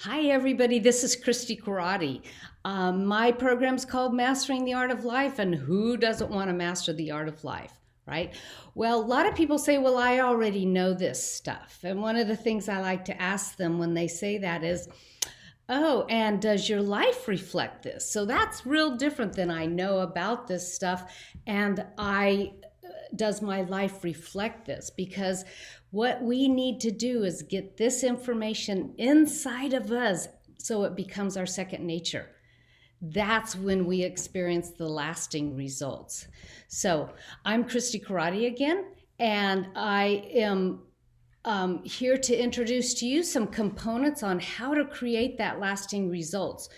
Hi, everybody. This is Christy Karate. My program's called Mastering the Art of Life, and who doesn't want to master the art of life, right? Well, a lot of people say, well, I already know this stuff. And one of the things I like to ask them when they say that is, oh, and does your life reflect this? So that's real different than I know about this stuff, and does my life reflect this? Because what we need to do is get this information inside of us so it becomes our second nature. That's when we experience the lasting results. So I'm Christy Karate again, and I am here to introduce to you some components on how to create that lasting results.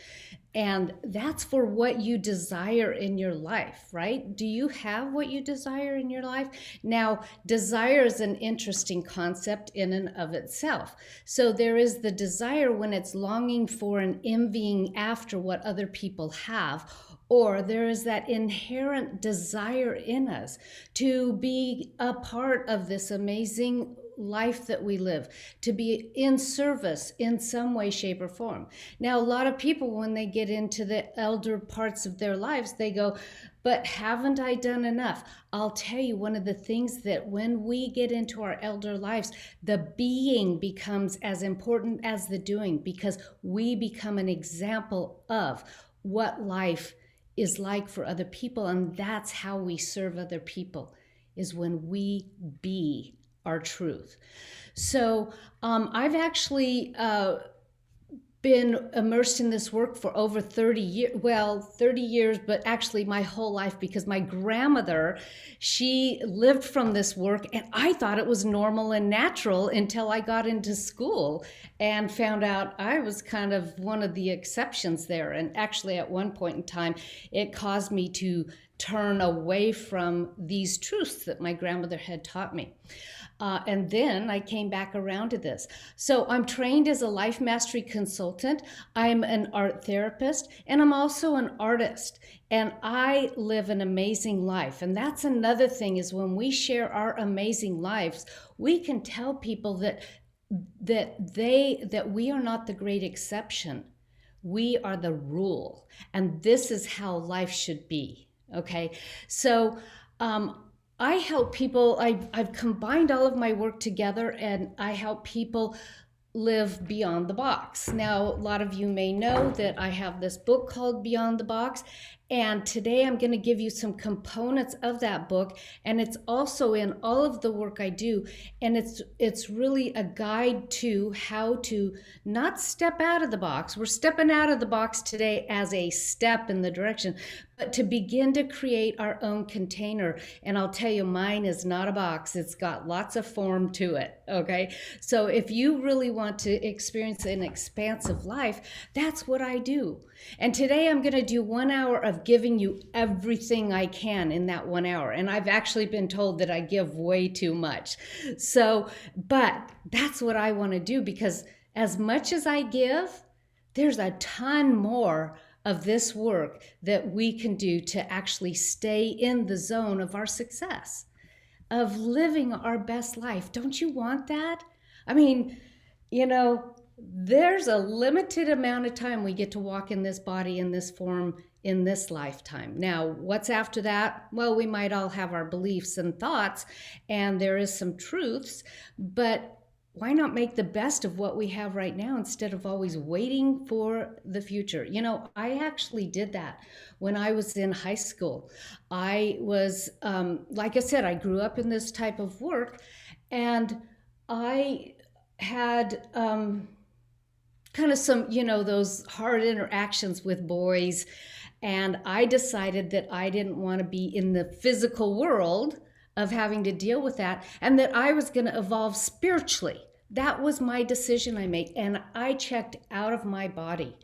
And that's for what you desire in your life, right? Do you have what you desire in your life? Now, desire is an interesting concept in and of itself. So there is the desire when it's longing for and envying after what other people have, or there is that inherent desire in us to be a part of this amazing life that we live, to be in service in some way, shape, or form. Now, a lot of people, when they get into the elder parts of their lives, they go, but haven't I done enough? I'll tell you, one of the things that when we get into our elder lives, the being becomes as important as the doing, because we become an example of what life is like for other people. And that's how we serve other people, is when we be our truth. So I've actually been immersed in this work for over 30 years, well, 30 years, but actually my whole life, because my grandmother, she lived from this work, and I thought it was normal and natural until I got into school and found out I was kind of one of the exceptions there. And actually at one point in time, it caused me to turn away from these truths that my grandmother had taught me. And then I came back around to this. So I'm trained as a life mastery consultant. I'm an art therapist, and I'm also an artist. And I live an amazing life. And that's another thing, is when we share our amazing lives, we can tell people that we are not the great exception. We are the rule. And this is how life should be. Okay. So, I help people, I've combined all of my work together, and I help people live beyond the box. Now, a lot of you may know that I have this book called Beyond the Box, and today I'm going to give you some components of that book, and it's also in all of the work I do, and it's really a guide to how to not step out of the box. We're stepping out of the box today as a step in the direction, but to begin to create our own container. And I'll tell you, mine is not a box. It's got lots of form to it, okay? So if you really want to experience an expansive life, that's what I do. And today I'm going to do 1 hour of giving you everything I can in that 1 hour. And I've actually been told that I give way too much. So, but that's what I want to do, because as much as I give, there's a ton more of this work that we can do to actually stay in the zone of our success, of living our best life. Don't you want that? I mean, there's a limited amount of time we get to walk in this body, in this form, in this lifetime. Now, what's after that? Well, we might all have our beliefs and thoughts, and there is some truths, but why not make the best of what we have right now instead of always waiting for the future? I actually did that when I was in high school. I was, like I said, I grew up in this type of work, and I had kind of some, those hard interactions with boys. And I decided that I didn't want to be in the physical world of having to deal with that, and that I was going to evolve spiritually. That was my decision I made, and I checked out of my body.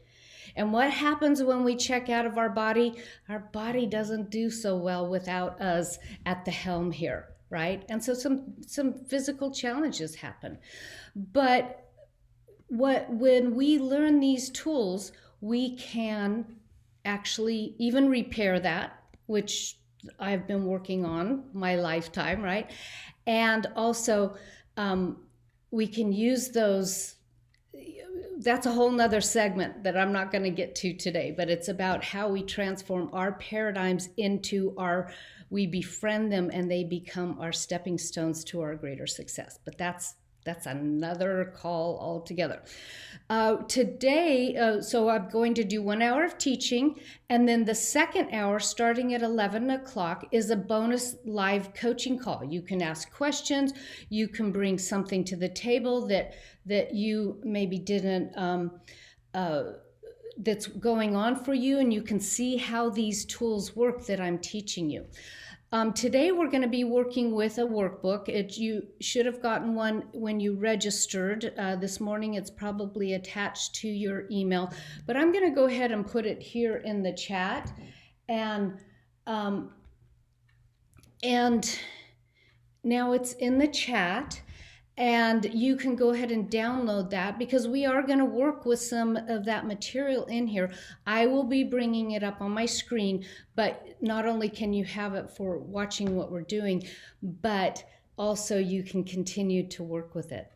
And what happens when we check out of our body? Our body doesn't do so well without us at the helm here, right? And so some physical challenges happen. But when we learn these tools, we can actually even repair that, which I've been working on my lifetime, right? And also we can use those that's a whole nother segment that I'm not going to get to today, but it's about how we transform our paradigms into we befriend them and they become our stepping stones to our greater success. But that's another call altogether. Today, so I'm going to do 1 hour of teaching, and then the second hour, starting at 11 o'clock, is a bonus live coaching call. You can ask questions. You can bring something to the table that you maybe didn't, that's going on for you, and you can see how these tools work that I'm teaching you. Today we're going to be working with a workbook. You should have gotten one when you registered. This morning it's probably attached to your email, but I'm going to go ahead and put it here in the chat. And now it's in the chat. And you can go ahead and download that because we are going to work with some of that material in here. I will be bringing it up on my screen, but not only can you have it for watching what we're doing, but also you can continue to work with it.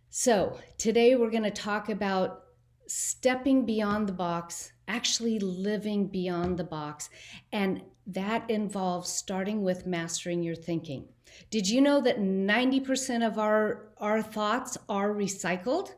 So today we're going to talk about stepping beyond the box, actually living beyond the box, and that involves starting with mastering your thinking. Did you know that 90% of our thoughts are recycled?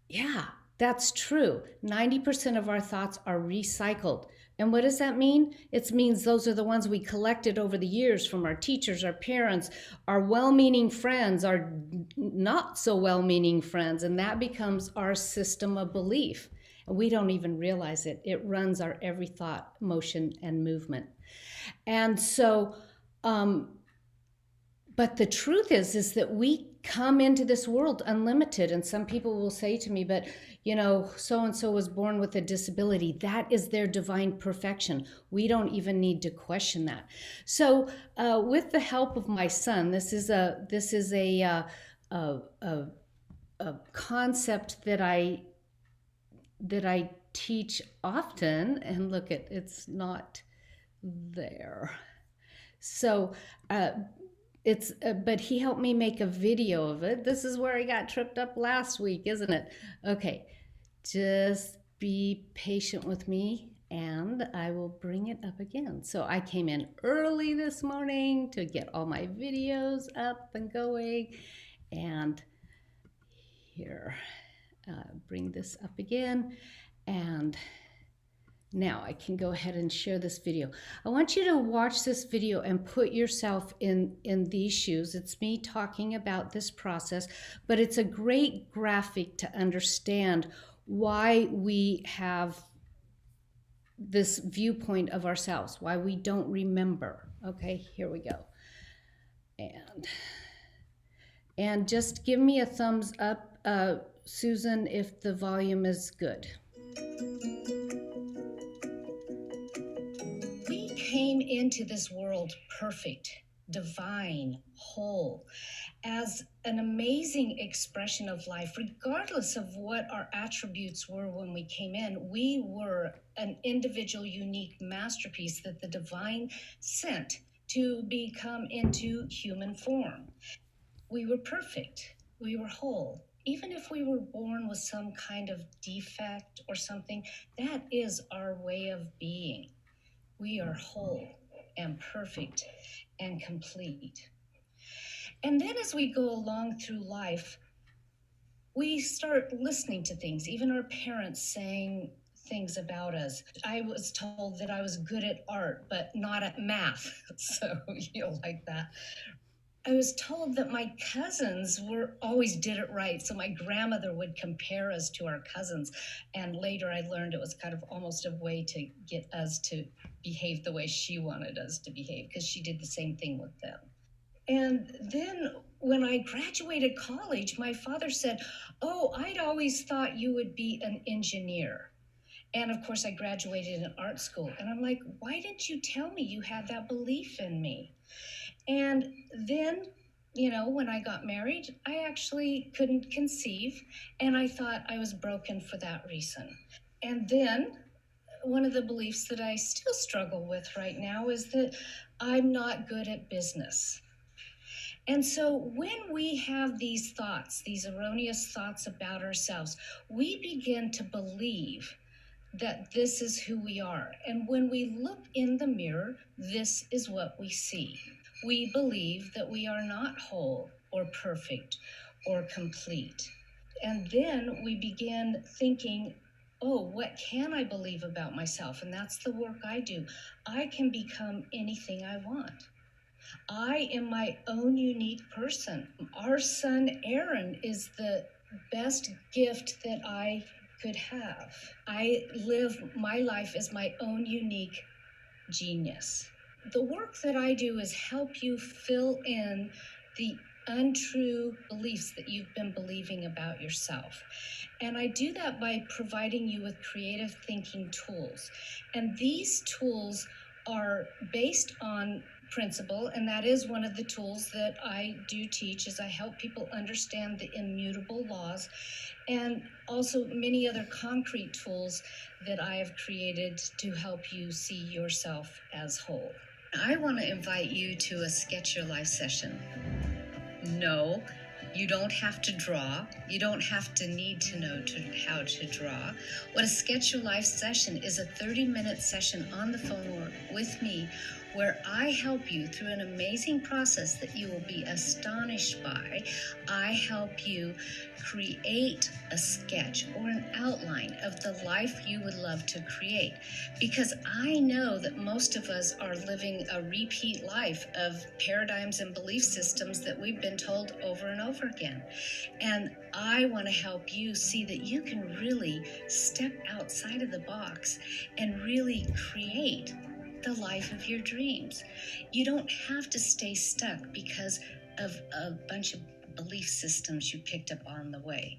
Yeah, that's true. 90% of our thoughts are recycled. And what does that mean? It means those are the ones we collected over the years from our teachers, our parents, our well-meaning friends, our not so well-meaning friends, and that becomes our system of belief. And we don't even realize it. It runs our every thought, motion, and movement. And so, but the truth is that we come into this world unlimited. And some people will say to me, but so-and-so was born with a disability. That is their divine perfection. We don't even need to question that. So with the help of my son, this is a concept that I teach often. And look, it's not there. So but he helped me make a video of it. This is where I got tripped up last week, isn't it? Okay, just be patient with me and I will bring it up again. So I came in early this morning to get all my videos up and going. And here, bring this up again. And now I can go ahead and share this video. I want you to watch this video and put yourself in these shoes. It's me talking about this process, but it's a great graphic to understand why we have this viewpoint of ourselves, why we don't remember. Okay, here we go. And just give me a thumbs up, Susan, if the volume is good. Came into this world perfect, divine, whole, as an amazing expression of life. Regardless of what our attributes were when we came in, we were an individual, unique masterpiece that the divine sent to become into human form. We were perfect. We were whole. Even if we were born with some kind of defect or something, that is our way of being. We are whole and perfect and complete. And then as we go along through life, we start listening to things, even our parents saying things about us. I was told that I was good at art, but not at math. So you'll like that. I was told that my cousins always did it right. So my grandmother would compare us to our cousins. And later I learned it was kind of almost a way to get us to behave the way she wanted us to behave, because she did the same thing with them. And then when I graduated college, my father said, "Oh, I'd always thought you would be an engineer." And of course I graduated in art school. And I'm like, why didn't you tell me you had that belief in me? And then, when I got married, I actually couldn't conceive, and I thought I was broken for that reason. And then one of the beliefs that I still struggle with right now is that I'm not good at business. And so when we have these thoughts, these erroneous thoughts about ourselves, we begin to believe that this is who we are. And when we look in the mirror, this is what we see. We believe that we are not whole or perfect or complete. And then we begin thinking, oh, what can I believe about myself? And that's the work I do. I can become anything I want. I am my own unique person. Our son Aaron is the best gift that I could have. I live my life as my own unique genius. The work that I do is help you fill in the untrue beliefs that you've been believing about yourself. And I do that by providing you with creative thinking tools. And these tools are based on principle, and that is one of the tools that I do teach, is I help people understand the immutable laws, and also many other concrete tools that I have created to help you see yourself as whole. I want to invite you to a Sketch Your Life session. No, you don't have to draw. You don't have to need to know how to draw. What a Sketch Your Life session is, a 30-minute session on the phone with me, where I help you through an amazing process that you will be astonished by. I help you create a sketch or an outline of the life you would love to create. Because I know that most of us are living a repeat life of paradigms and belief systems that we've been told over and over again. And I want to help you see that you can really step outside of the box and really create the life of your dreams. You don't have to stay stuck because of a bunch of belief systems you picked up on the way.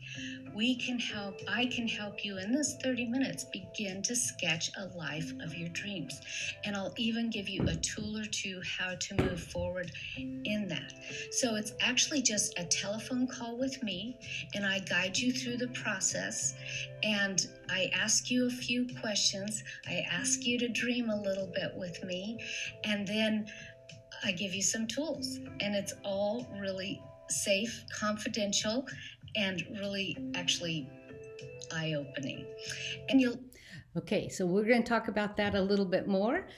I can help you in this 30 minutes begin to sketch a life of your dreams. And I'll even give you a tool or two how to move forward in that. So it's actually just a telephone call with me, and I guide you through the process, and I ask you a few questions. I ask you to dream a little bit with me, and then I give you some tools, and it's all really safe, confidential, and really actually eye-opening. And you'll Okay, so we're going to talk about that a little bit more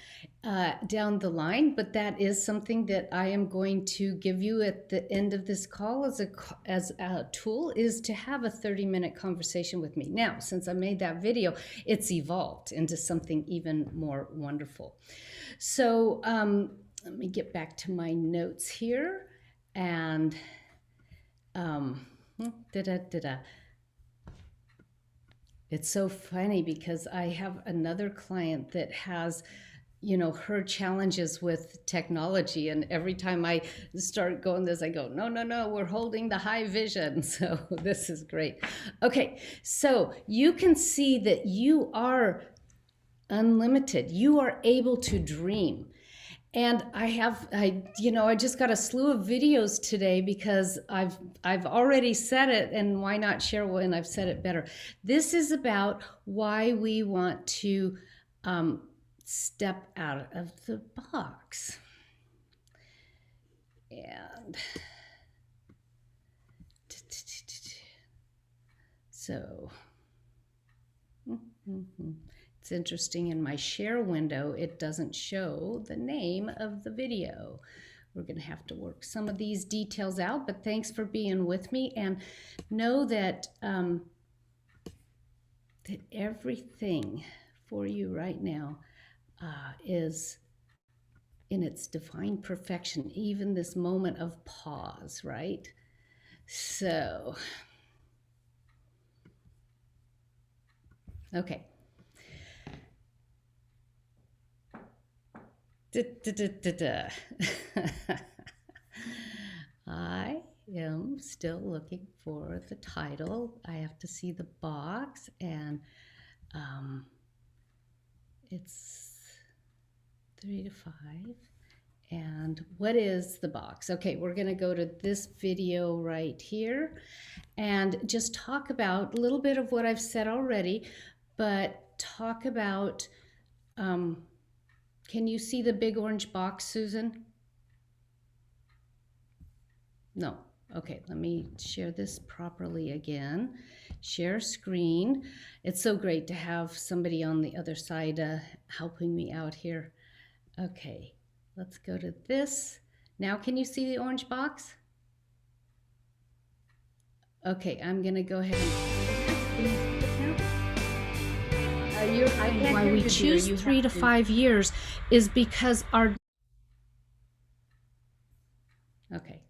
down the line, but that is something that I am going to give you at the end of this call as a tool, is to have a 30-minute conversation with me. Now, since I made that video, it's evolved into something even more wonderful. So let me get back to my notes here, and it's so funny because I have another client that has, her challenges with technology. And every time I start going this, I go, no, we're holding the high vision. So this is great. Okay, so you can see that you are unlimited. You are able to dream. And I just got a slew of videos today because I've already said it, and why not share when I've said it better? This is about why we want to step out of the box. And so it's interesting, in my share window, it doesn't show the name of the video. We're going to have to work some of these details out, but thanks for being with me, and know that that everything for you right now is in its divine perfection, even this moment of pause, right? So, okay. I am still looking for the title. I have to see the box, and it's 3 to 5. And what is the box? Okay, we're going to go to this video right here and just talk about a little bit of what I've said already, but talk about, can you see the big orange box, Susan? No. Okay, let me share this properly again. Share screen. It's so great to have somebody on the other side helping me out here. Okay, let's go to this. Now can you see the orange box? Okay, I'm gonna go ahead and why we choose 3 to 5 years is because our okay.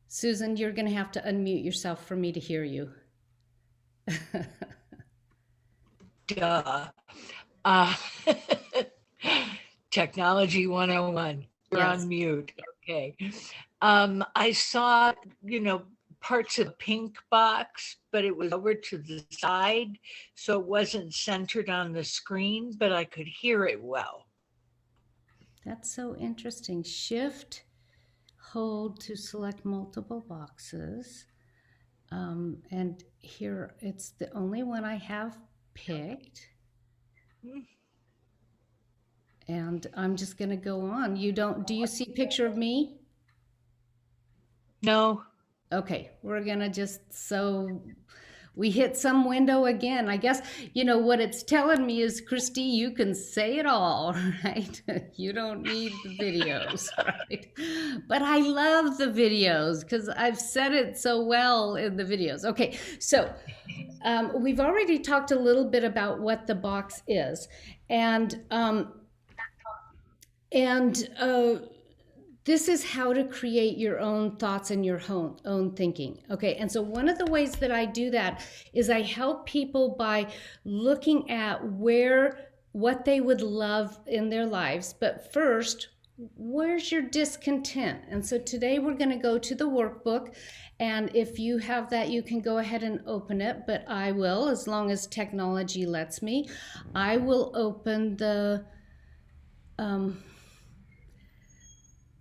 Susan, you're gonna have to unmute yourself for me to hear you. Duh. Technology 101. You're Yes. on mute. Okay. I saw, parts of the pink box, but it was over to the side, so it wasn't centered on the screen, but I could hear it well. That's so interesting. Shift, hold to select multiple boxes. And here it's the only one I have picked. And I'm just going to go on. Do you see a picture of me? No. Okay, we're going to we hit some window again. I guess, what it's telling me is, Christy, you can say it all, right? You don't need the videos, right? But I love the videos because I've said it so well in the videos. Okay, so we've already talked a little bit about what the box is. And this is how to create your own thoughts and your own thinking. Okay, and so one of the ways that I do that is I help people by looking at what they would love in their lives. But first, where's your discontent? And so today we're going to go to the workbook. And if you have that, you can go ahead and open it. But I will, as long as technology lets me, I will open the...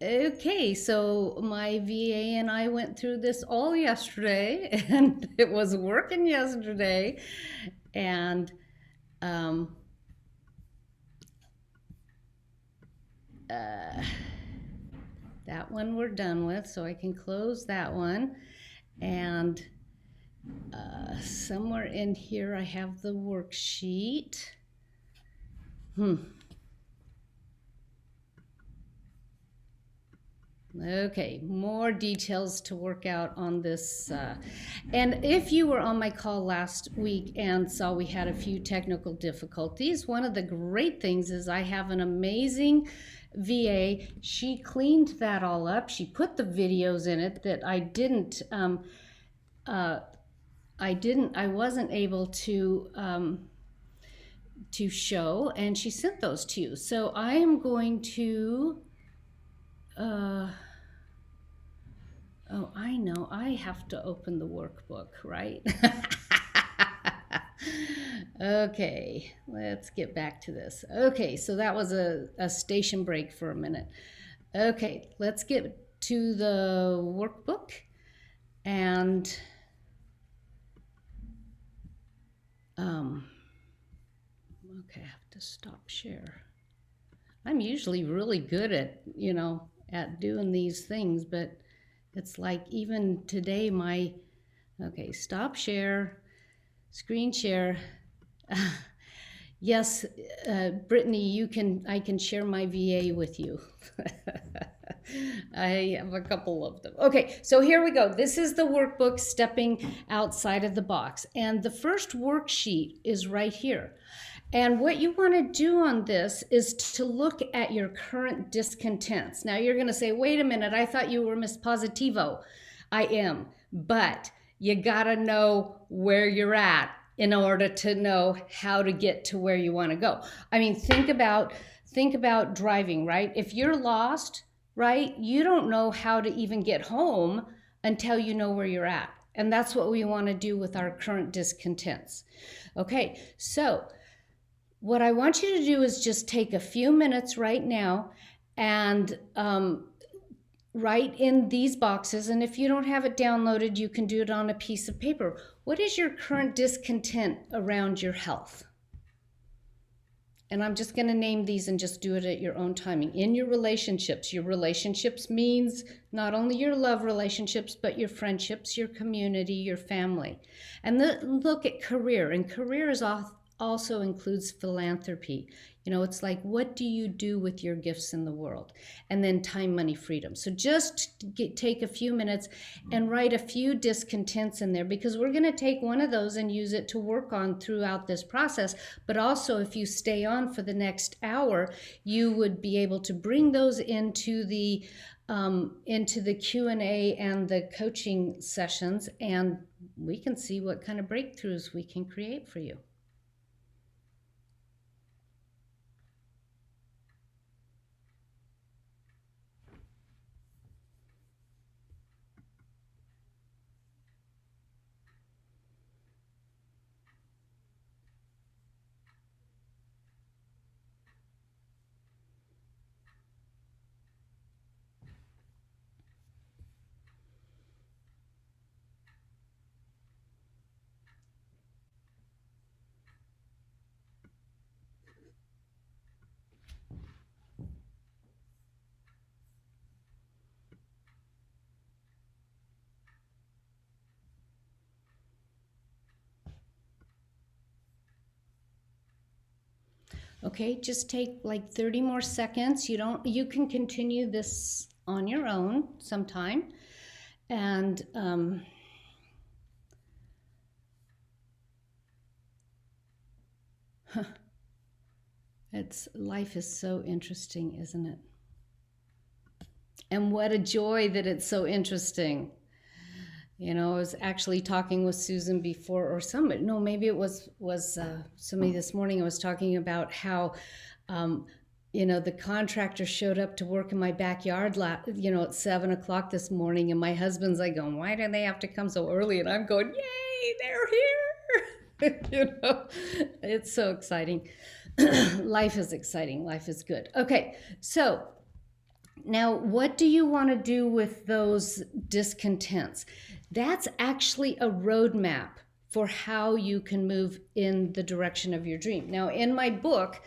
Okay, so my VA and I went through this all yesterday, and it was working yesterday, and that one we're done with, so I can close that one. And somewhere in here I have the worksheet. Okay, more details to work out on this. And if you were on my call last week and saw we had a few technical difficulties, one of the great things is I have an amazing VA. She cleaned that all up. She put the videos in it that I wasn't able to show, and she sent those to you. So I am going to oh, I know, I have to open the workbook, right? Okay, let's get back to this. Okay, so that was a station break for a minute. Okay, let's get to the workbook. And okay, I have to stop share. I'm usually really good at, at doing these things, but it's like even today okay, stop share, screen share. Yes, Brittany, I can share my VA with you. I have a couple of them. Okay, so here we go. This is the workbook, stepping outside of the box. And the first worksheet is right here. And what you want to do on this is to look at your current discontents. Now you're going to say, wait a minute, I thought you were Miss Positivo. I am, but you got to know where you're at in order to know how to get to where you want to go. I mean, think about driving, right? If you're lost, right, you don't know how to even get home until you know where you're at. And that's what we want to do with our current discontents. Okay, so what I want you to do is just take a few minutes right now and write in these boxes. And if you don't have it downloaded, you can do it on a piece of paper. What is your current discontent around your health? And I'm just going to name these and just do it at your own timing. In your relationships means not only your love relationships, but your friendships, your community, your family. And look at career. And career is also includes philanthropy. You know, it's like, what do you do with your gifts in the world? And then time, money, freedom. So just take a few minutes and write a few discontents in there, because we're going to take one of those and use it to work on throughout this process. But also, if you stay on for the next hour, you would be able to bring those into the Q&A and the coaching sessions, and we can see what kind of breakthroughs we can create for you. Okay, just take like 30 more seconds. You can continue this on your own sometime. And life is so interesting, isn't it? And what a joy that it's so interesting. You know, I was actually talking with Susan before, or somebody, no, maybe it was somebody this morning. I was talking about how, you know, the contractor showed up to work in my backyard, you know, at 7 o'clock this morning. And my husband's like going, why do they have to come so early? And I'm going, yay, they're here. You know, it's so exciting. Life is exciting. Life is good. Okay, so now what do you want to do with those discontents? That's actually a roadmap for how you can move in the direction of your dream. Now, in my book,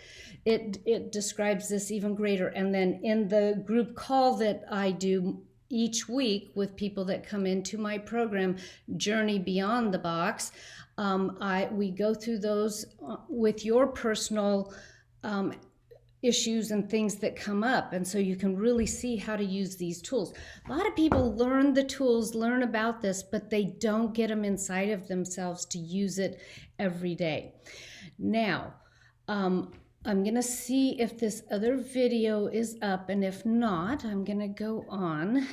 it describes this even greater. And then in the group call that I do each week with people that come into my program, Journey Beyond the Box, we go through those with your personal issues and things that come up, and so you can really see how to use these tools. A lot of people learn the tools, learn about this, but they don't get them inside of themselves to use it every day. Now, I'm gonna see if this other video is up, and if not, I'm gonna go on.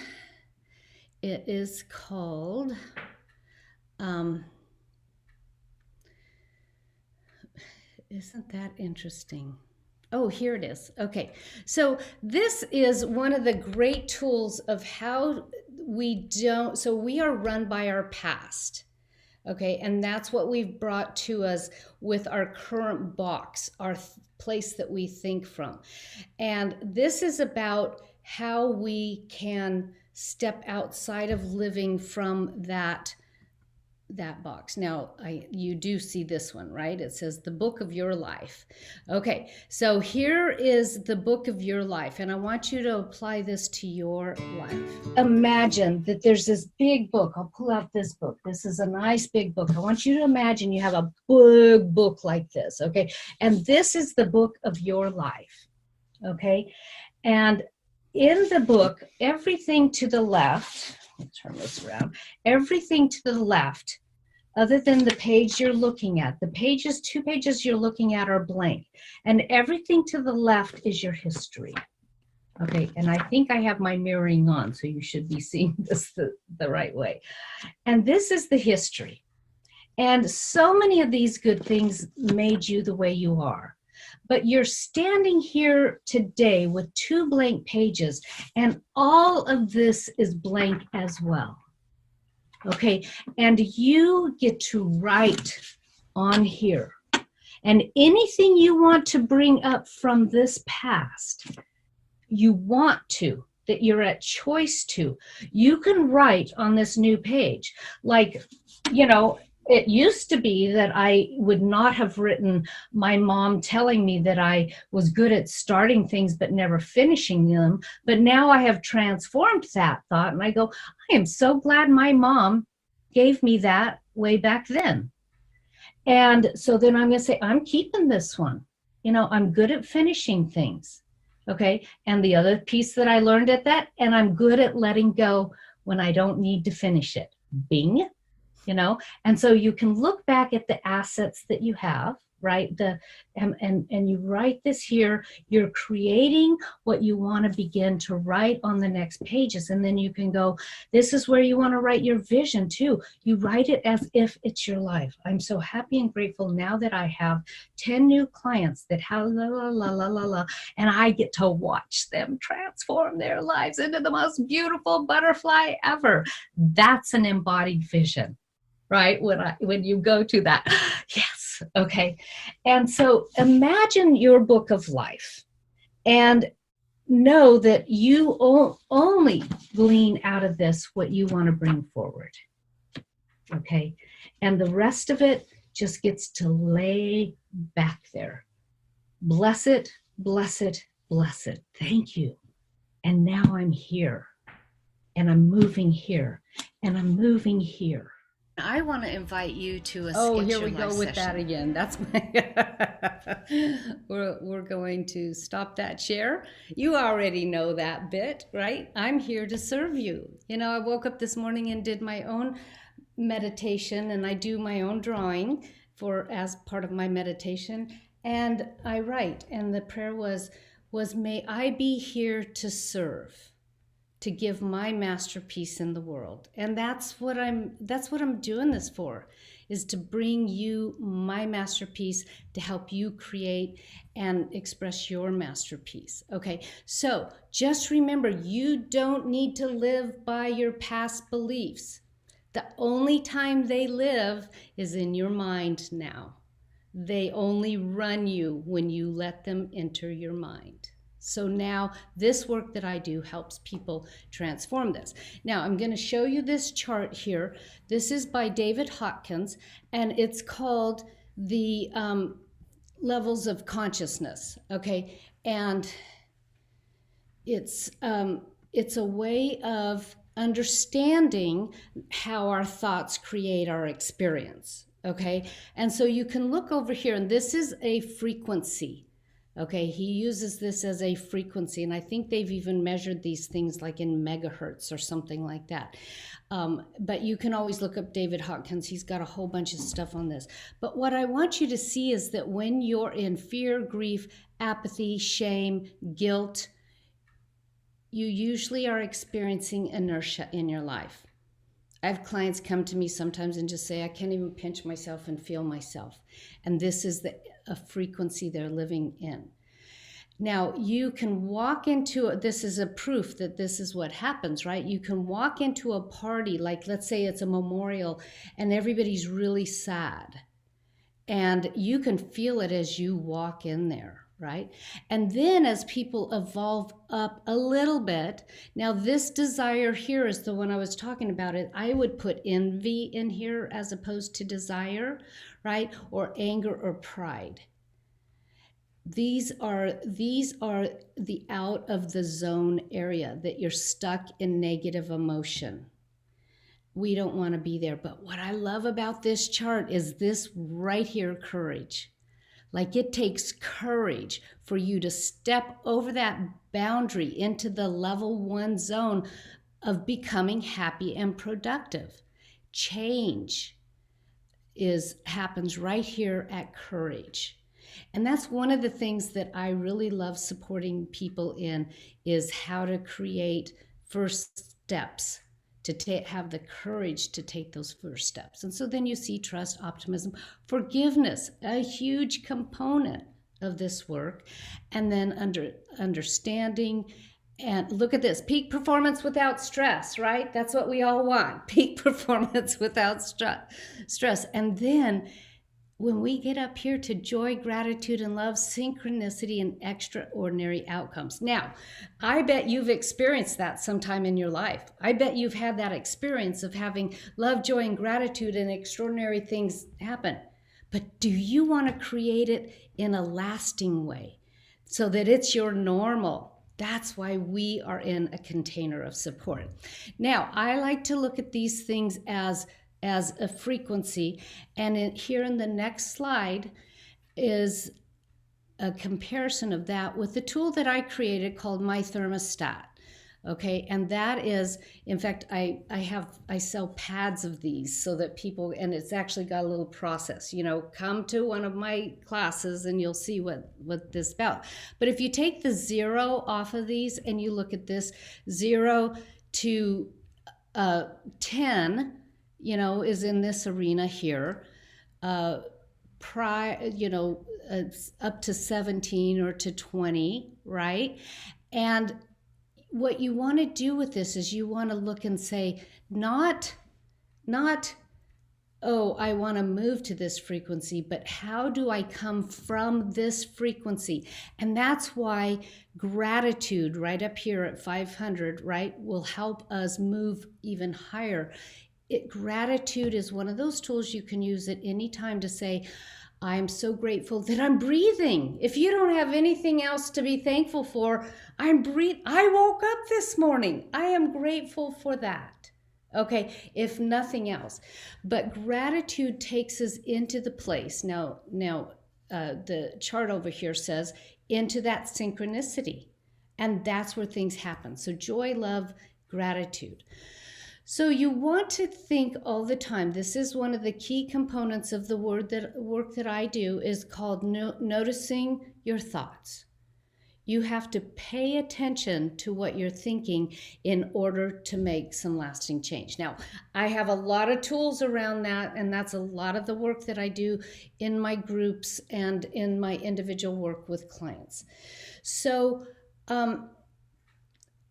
It is called isn't that interesting? Oh, here it is. Okay, so this is one of the great tools of how we are run by our past. Okay, and that's what we've brought to us with our current box, our place that we think from. And this is about how we can step outside of living from that box. Now, you do see this one, right? It says the book of your life. Okay, so here is the book of your life, and I want you to apply this to your life. Imagine that there's this big book. I'll pull out this book. This is a nice big book. I want you to imagine you have a big book like this, okay? And this is the book of your life, okay? And in the book, everything to the left, let me turn this around, everything to the left, other than the page you're looking at, the pages, 2 pages you're looking at are blank, and everything to the left is your history. Okay, and I think I have my mirroring on, so you should be seeing this the right way. And this is the history. And so many of these good things made you the way you are. But you're standing here today with 2 blank pages, and all of this is blank as well. Okay, and you get to write on here. And anything you want to bring up from this past, you want to, that you're at choice to, you can write on this new page. Like, you know, It used to be that I would not have written my mom telling me that I was good at starting things but never finishing them. But now I have transformed that thought and I go, I am so glad my mom gave me that way back then. And so then I'm going to say, I'm keeping this one. I'm good at finishing things. Okay. And the other piece that I learned at that, and I'm good at letting go when I don't need to finish it. Bing. And so you can look back at the assets that you have, right? And you write this here. You're creating what you want to begin to write on the next pages, and then you can go, this is where you want to write your vision too. You write it as if it's your life. I'm so happy and grateful now that I have 10 new clients that have la la la la la la, and I get to watch them transform their lives into the most beautiful butterfly ever. That's an embodied vision. Right? When you go to that, yes, okay. And so imagine your book of life and know that you only glean out of this what you want to bring forward. Okay. And the rest of it just gets to lay back there. Bless it, bless it, bless it. Thank you. And now I'm here. And I'm moving here. And I'm moving here. I want to invite you to a here we go with that again. That's we're going to stop that share. You already know that bit, right? I'm here to serve you. I woke up this morning and did my own meditation, and I do my own drawing as part of my meditation, and I write, and the prayer was may I be here to serve, to give my masterpiece in the world. And that's what I'm doing this for, is to bring you my masterpiece, to help you create and express your masterpiece. Okay, so just remember, you don't need to live by your past beliefs. The only time they live is in your mind now. They only run you when you let them enter your mind. So now this work that I do helps people transform this. Now I'm going to show you this chart here. This is by David Hawkins, and it's called the levels of consciousness. Okay, and it's a way of understanding how our thoughts create our experience. Okay, and so you can look over here, and this is a frequency. Okay, he uses this as a frequency, and I think they've even measured these things like in megahertz or something like that. But you can always look up David Hawkins. He's got a whole bunch of stuff on this. But what I want you to see is that when you're in fear, grief, apathy, shame, guilt, you usually are experiencing inertia in your life. I have clients come to me sometimes and just say, I can't even pinch myself and feel myself. And this is a frequency they're living in. Now, you can walk into, this is a proof that this is what happens, right? You can walk into a party, like let's say it's a memorial, and everybody's really sad. And you can feel it as you walk in there. Right? And then as people evolve up a little bit, now this desire here is the one I was talking about. I would put envy in here as opposed to desire, right? Or anger or pride. These are the out of the zone area that you're stuck in negative emotion. We don't want to be there. But what I love about this chart is this right here, courage. Like it takes courage for you to step over that boundary into the level 1 zone of becoming happy and productive. Change happens right here at courage. And that's one of the things that I really love supporting people in, is how to create first steps, to have the courage to take those first steps. And so then you see trust, optimism, forgiveness, a huge component of this work. And then understanding, and look at this, peak performance without stress, right? That's what we all want, peak performance without stress. And then when we get up here to joy, gratitude, and love, synchronicity, and extraordinary outcomes. Now, I bet you've experienced that sometime in your life. I bet you've had that experience of having love, joy, and gratitude, and extraordinary things happen. But do you want to create it in a lasting way so that it's your normal? That's why we are in a container of support. Now, I like to look at these things as a frequency, and here in the next slide is a comparison of that with the tool that I created called my Thermostat. Okay, and that is, in fact, I sell pads of these so that people, and it's actually got a little process, come to one of my classes and you'll see what this is about. But if you take the 0 off of these and you look at this, 0 to 10, is in this arena here. Up to 17 or to 20, right? And what you want to do with this is you want to look and say, not, oh, I want to move to this frequency, but how do I come from this frequency? And that's why gratitude right up here at 500, right, will help us move even higher. Gratitude is one of those tools you can use at any time to say, I'm so grateful that I'm breathing. If you don't have anything else to be thankful for, I woke up this morning. I am grateful for that. Okay, if nothing else. But gratitude takes us into the place. Now, the chart over here says into that synchronicity. And that's where things happen. So joy, love, gratitude. So you want to think all the time. This is one of the key components of the work that I do is called noticing your thoughts. You have to pay attention to what you're thinking in order to make some lasting change. Now, I have a lot of tools around that, and that's a lot of the work that I do in my groups and in my individual work with clients. So,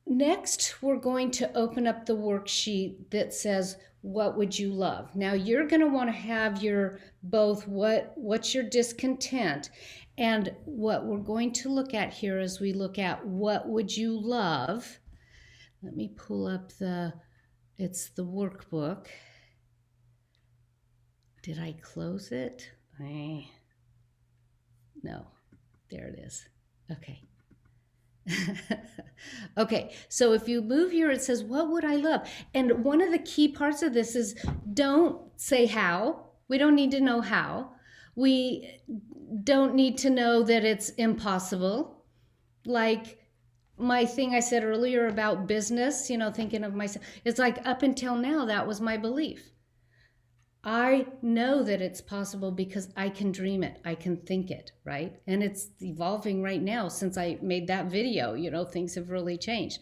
next, we're going to open up the worksheet that says, what would you love? Now, you're going to want to have your both what's your discontent, and what we're going to look at here as we look at what would you love. Let me pull up it's the workbook. Did I close it? No, there it is. Okay. Okay, so if you move here, it says, what would I love? And one of the key parts of this is don't say how. We don't need to know how. We don't need to know that it's impossible. Like my thing I said earlier about business, thinking of myself, it's like up until now, that was my belief. I know that it's possible because I can dream it. I can think it, right? And it's evolving right now since I made that video. Things have really changed.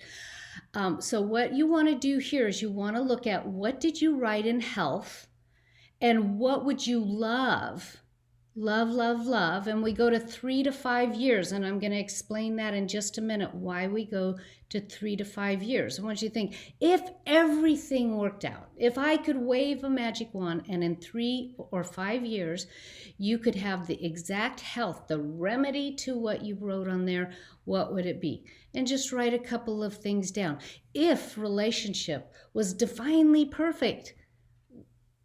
So what you want to do here is you want to look at what did you write in health and what would you love? Love, love, love. And we go to 3 to 5 years. And I'm going to explain that in just a minute, why we go to 3 to 5 years. I want you to think, if everything worked out, if I could wave a magic wand and in 3 or 5 years, you could have the exact health, the remedy to what you wrote on there, what would it be? And just write a couple of things down. If relationship was divinely perfect,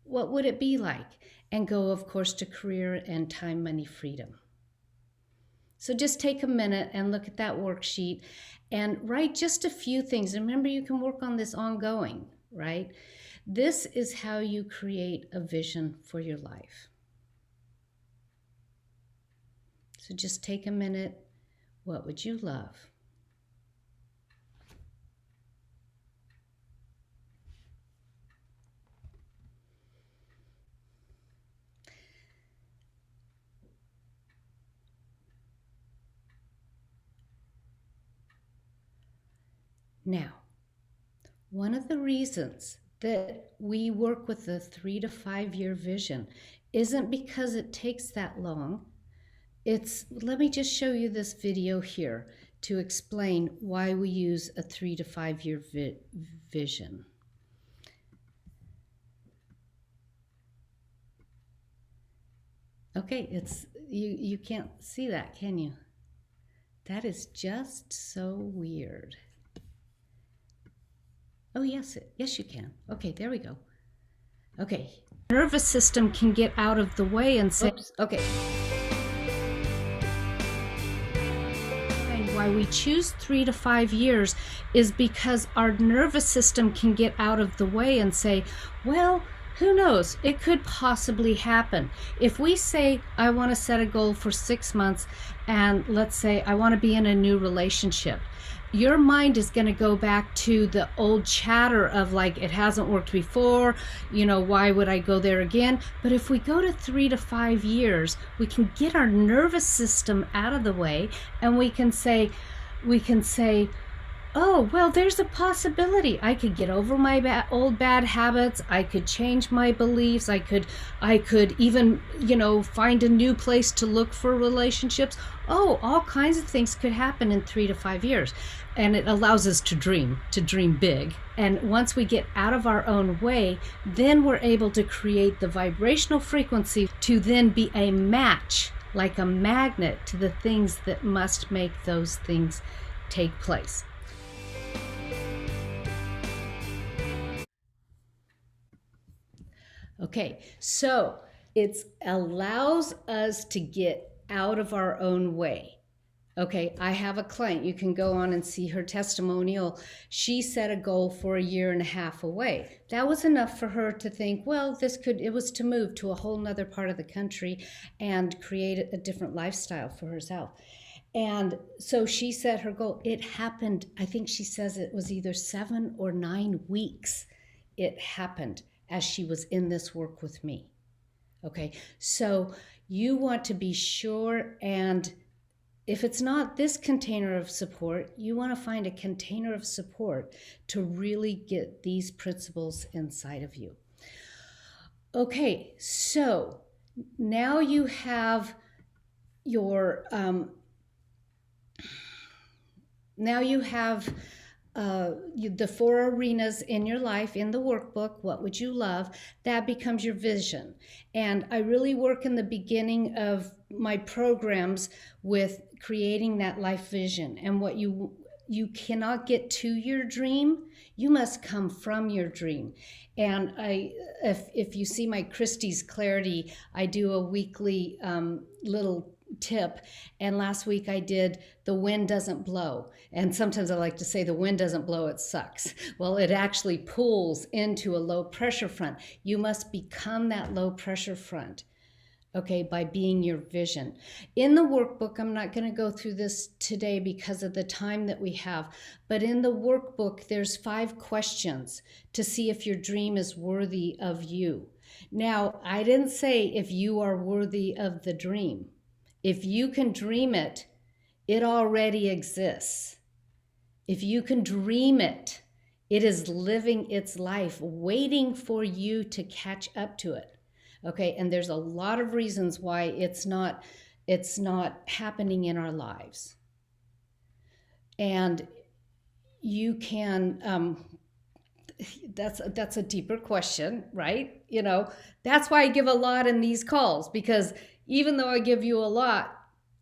what would it be like? And go, of course, to career and time, money, freedom. So just take a minute and look at that worksheet and write just a few things. And remember, you can work on this ongoing, right? This is how you create a vision for your life. So just take a minute. What would you love? Now, one of the reasons that we work with the 3 to 5 year vision isn't because it takes that long. Let me just show you this video here to explain why we use a 3 to 5 year vision. Okay, you can't see that, can you? That is just so weird. Oh, yes, yes you can. Okay, there we go. Okay, nervous system can get out of the way and say, oops, okay. And why we choose 3 to 5 years is because our nervous system can get out of the way and say, well, who knows? It could possibly happen. If we say, I want to set a goal for 6 months, and let's say I want to be in a new relationship, your mind is going to go back to the old chatter of like, it hasn't worked before, why would I go there again? But if we go to 3 to 5 years, we can get our nervous system out of the way, and we can say, oh, well, there's a possibility. I could get over my old bad habits. I could change my beliefs. I could even, find a new place to look for relationships. Oh, all kinds of things could happen in 3 to 5 years. And it allows us to dream big. And once we get out of our own way, then we're able to create the vibrational frequency to then be a match, like a magnet, to the things that must make those things take place. Okay, so it allows us to get out of our own way. Okay, I have a client. You can go on and see her testimonial. She set a goal for 1.5 years away. That was enough for her to think, well, it was to move to a whole nother part of the country and create a different lifestyle for herself. And so she set her goal. It happened, I think she says it was either 7 or 9 weeks. It happened as she was in this work with me. Okay, so you want to be sure, and if it's not this container of support, you want to find a container of support to really get these principles inside of you. Okay, so now you have your, the 4 arenas in your life in the workbook. What would you love? That becomes your vision. And I really work in the beginning of my programs with creating that life vision. And what you cannot get to your dream, you must come from your dream. And if you see my Christie's Clarity, I do a weekly little tip, and last week I did the wind doesn't blow. And sometimes I like to say the wind doesn't blow, it sucks. Well, it actually pulls into a low pressure front. You must become that low pressure front, okay, by being your vision. In the workbook, I'm not going to go through this today because of the time that we have, but in the workbook there's 5 questions to see if your dream is worthy of you. Now, I didn't say if you are worthy of the dream. If you can dream it, it already exists. If you can dream it, it is living its life, waiting for you to catch up to it. Okay, and there's a lot of reasons why it's not happening in our lives. And you can, that's a deeper question, right? That's why I give a lot in these calls, because even though I give you a lot,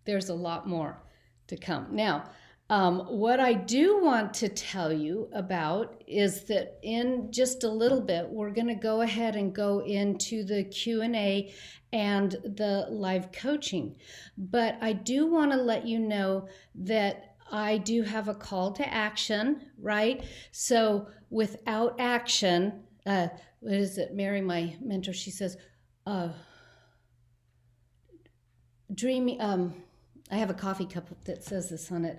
there's a lot more to come. Now, what I do want to tell you about is that in just a little bit, we're going to go ahead and go into the Q&A and the live coaching. But I do want to let you know that I do have a call to action, right? So without action, what is it? Mary, my mentor, she says, dreamy, I have a coffee cup that says this on it.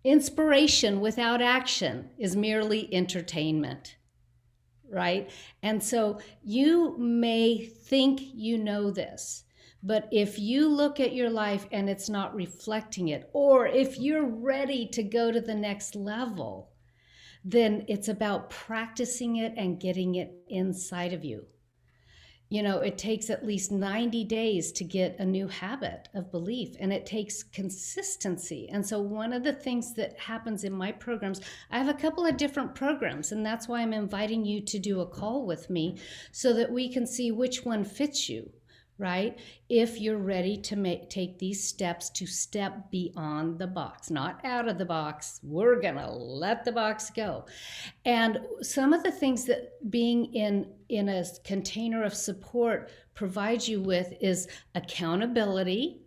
Inspiration without action is merely entertainment, right? And so you may think you know this, but if you look at your life and it's not reflecting it, or if you're ready to go to the next level, then it's about practicing it and getting it inside of you. it takes at least 90 days to get a new habit of belief, and it takes consistency. And so one of the things that happens in my programs, I have a couple of different programs, and that's why I'm inviting you to do a call with me so that we can see which one fits you, right? If you're ready to take these steps to step beyond the box, not out of the box. We're going to let the box go. And some of the things that being in a container of support provides you with is accountability,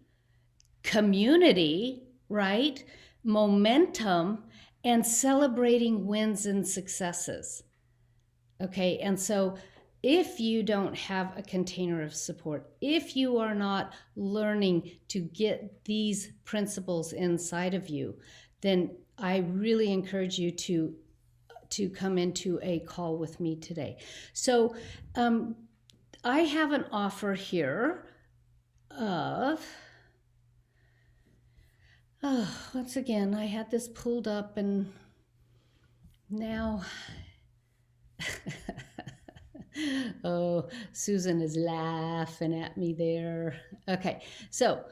community, right? Momentum, and celebrating wins and successes. Okay, and so if you don't have a container of support, if you are not learning to get these principles inside of you, then I really encourage you to come into a call with me today. So I have an offer here of, once again, I had this pulled up and now... Oh, Susan is laughing at me there. Okay, so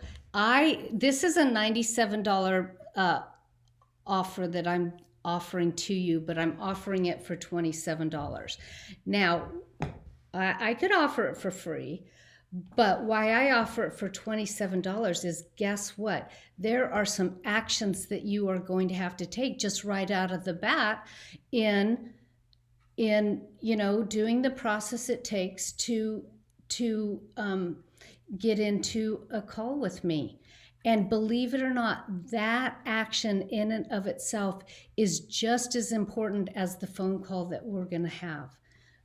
this is a $97 offer that I'm offering to you, but I'm offering it for $27. Now, I could offer it for free, but why I offer it for $27 is, guess what? There are some actions that you are going to have to take just right out of the bat in doing the process it takes to get into a call with me. And believe it or not, that action in and of itself is just as important as the phone call that we're going to have.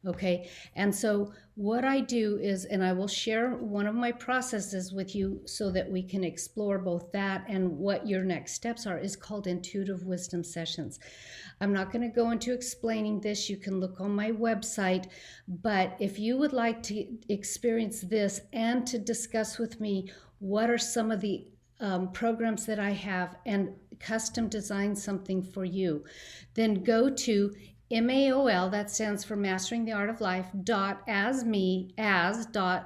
Okay, and so what I do is, and I will share one of my processes with you so that we can explore both that and what your next steps are, is called Intuitive Wisdom Sessions. I'm not going to go into explaining this. You can look on my website, but if you would like to experience this and to discuss with me what are some of the programs that I have and custom design something for you, then go to MAOL, that stands for Mastering the Art of Life,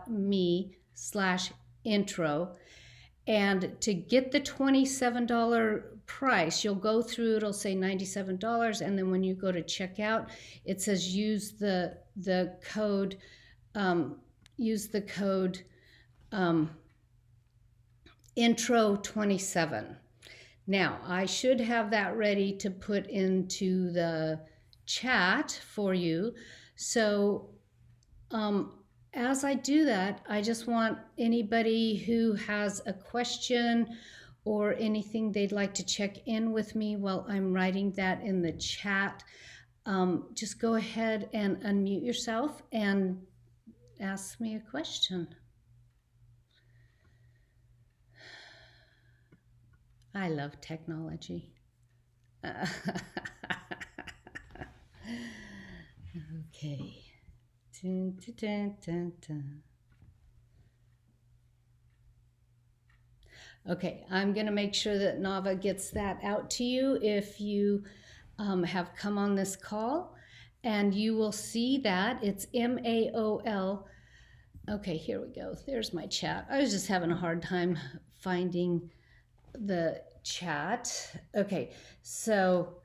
.me/intro. And to get the $27 price, you'll go through, it'll say $97. And then when you go to checkout, it says use the code intro 27. Now, I should have that ready to put into the chat for you. So as I do that, I just want anybody who has a question or anything they'd like to check in with me while I'm writing that in the chat, just go ahead and unmute yourself and ask me a question. I love technology. Okay. Dun, dun, dun, dun, dun. Okay, I'm going to make sure that Nava gets that out to you if you have come on this call, and you will see that it's MAOL. Okay, here we go. There's my chat. I was just having a hard time finding the chat. Okay, so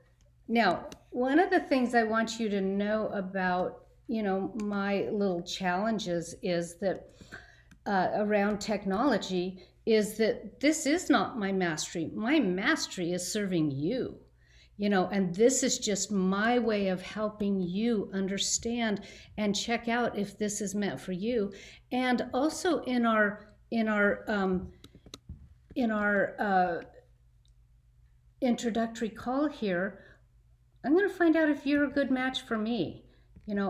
now one of the things I want you to know about, my little challenges is that around technology is that this is not my mastery. My mastery is serving you, and this is just my way of helping you understand and check out if this is meant for you. And also in our introductory call here, I'm going to find out if you're a good match for me.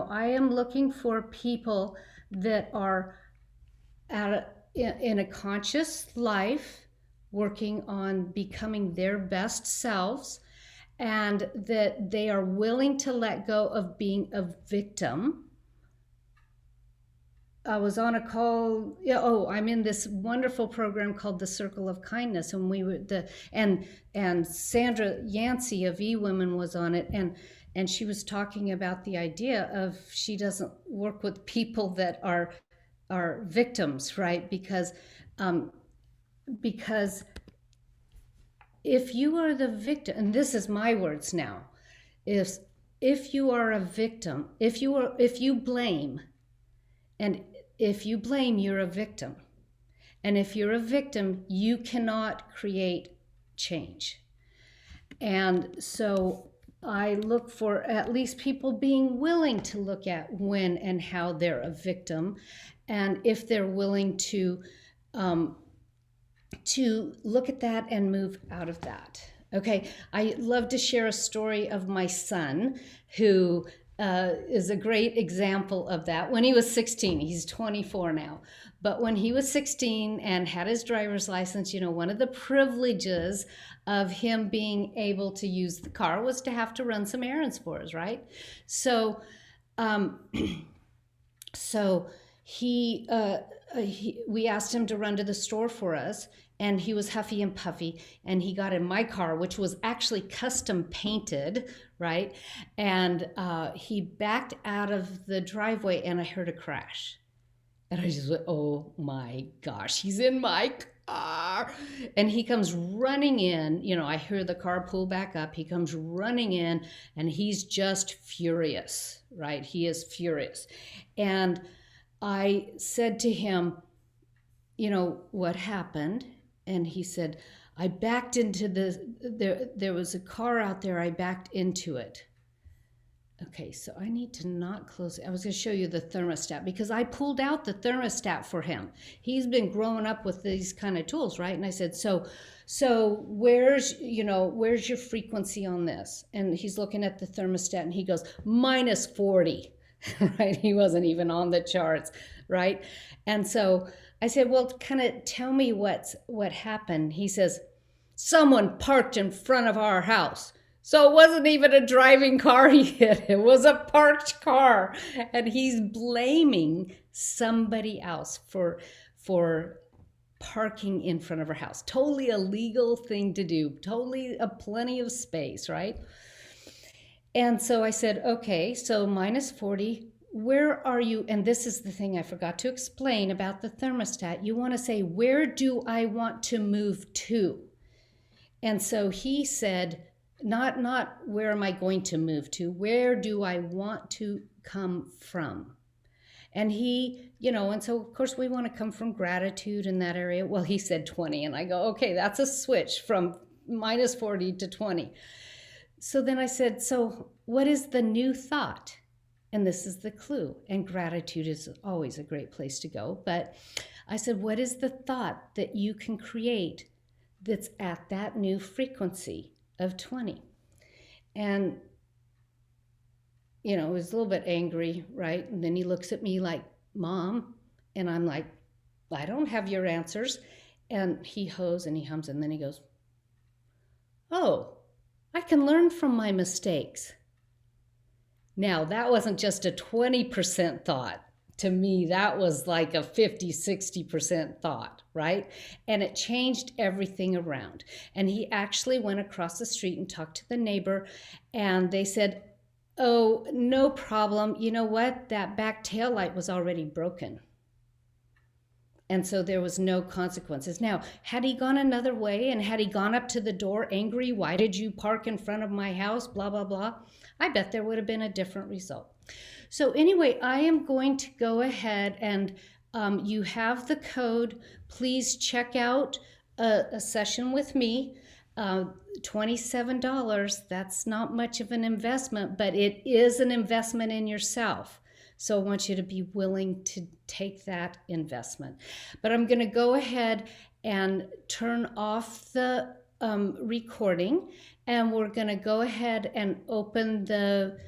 I am looking for people that are in a conscious life, working on becoming their best selves, and that they are willing to let go of being a victim. I was on a call. I'm in this wonderful program called the Circle of Kindness, and we were and Sandra Yancey of eWomen was on it, and she was talking about the idea of she doesn't work with people that are are victims, right? Because if you are the victim, and this is my words now, if you are a victim, if you blame, and if you blame, you're a victim. And if you're a victim, you cannot create change. And so I look for at least people being willing to look at when and how they're a victim, and if they're willing to look at that and move out of that. Okay, I love to share a story of my son who is a great example of that. When he was 16, he's 24 now, but when he was 16 and had his driver's license, one of the privileges of him being able to use the car was to have to run some errands for us, right? So, we asked him to run to the store for us, and he was huffy and puffy, and he got in my car, which was actually custom painted, right? And he backed out of the driveway, and I heard a crash. And I just went, oh my gosh, he's in my car. And he comes running in, I hear the car pull back up. He comes running in, and he's just furious, right? He is furious. And I said to him, what happened? And he said, I backed into there was a car out there, I backed into it. Okay, so I need to not close it. I was going to show you the thermostat because I pulled out the thermostat for him. He's been growing up with these kind of tools, right? And I said, so where's your frequency on this? And he's looking at the thermostat and he goes, -40, right? He wasn't even on the charts, right? And so I said, well, kind of tell me what happened. He says, someone parked in front of our house. So it wasn't even a driving car he hit. It was a parked car. And he's blaming somebody else for parking in front of our house. Totally a legal thing to do. Totally plenty of space, right? And so I said, okay, so -40, where are you? And this is the thing I forgot to explain about the thermostat. You want to say, where do I want to move to? And so he said, not where am I going to move to, where do I want to come from? And he, and so of course we want to come from gratitude in that area. Well, he said 20, and I go, okay, that's a switch from -40 to 20. So then I said, so what is the new thought? And this is the clue. And gratitude is always a great place to go. But I said, what is the thought that you can create that's at that new frequency of 20? And, he was a little bit angry, right? And then he looks at me like, Mom. And I'm like, I don't have your answers. And he hoes and he hums, and then he goes, oh, I can learn from my mistakes. Now, that wasn't just a 20% thought. To me, that was like a 50, 60% thought, right? And it changed everything around. And he actually went across the street and talked to the neighbor, and they said, oh, no problem. You know what? That back tail light was already broken. And so there was no consequences. Now, had he gone another way and had he gone up to the door angry, why did you park in front of my house, blah, blah, blah, I bet there would have been a different result. So anyway, I am going to go ahead and you have the code. Please check out a session with me. $27, that's not much of an investment, but it is an investment in yourself. So I want you to be willing to take that investment. But I'm going to go ahead and turn off the recording, and we're going to go ahead and open the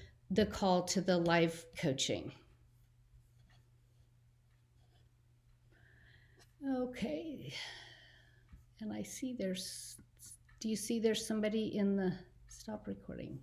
call to the live coaching. Okay. And I see do you see there's somebody in the stop recording?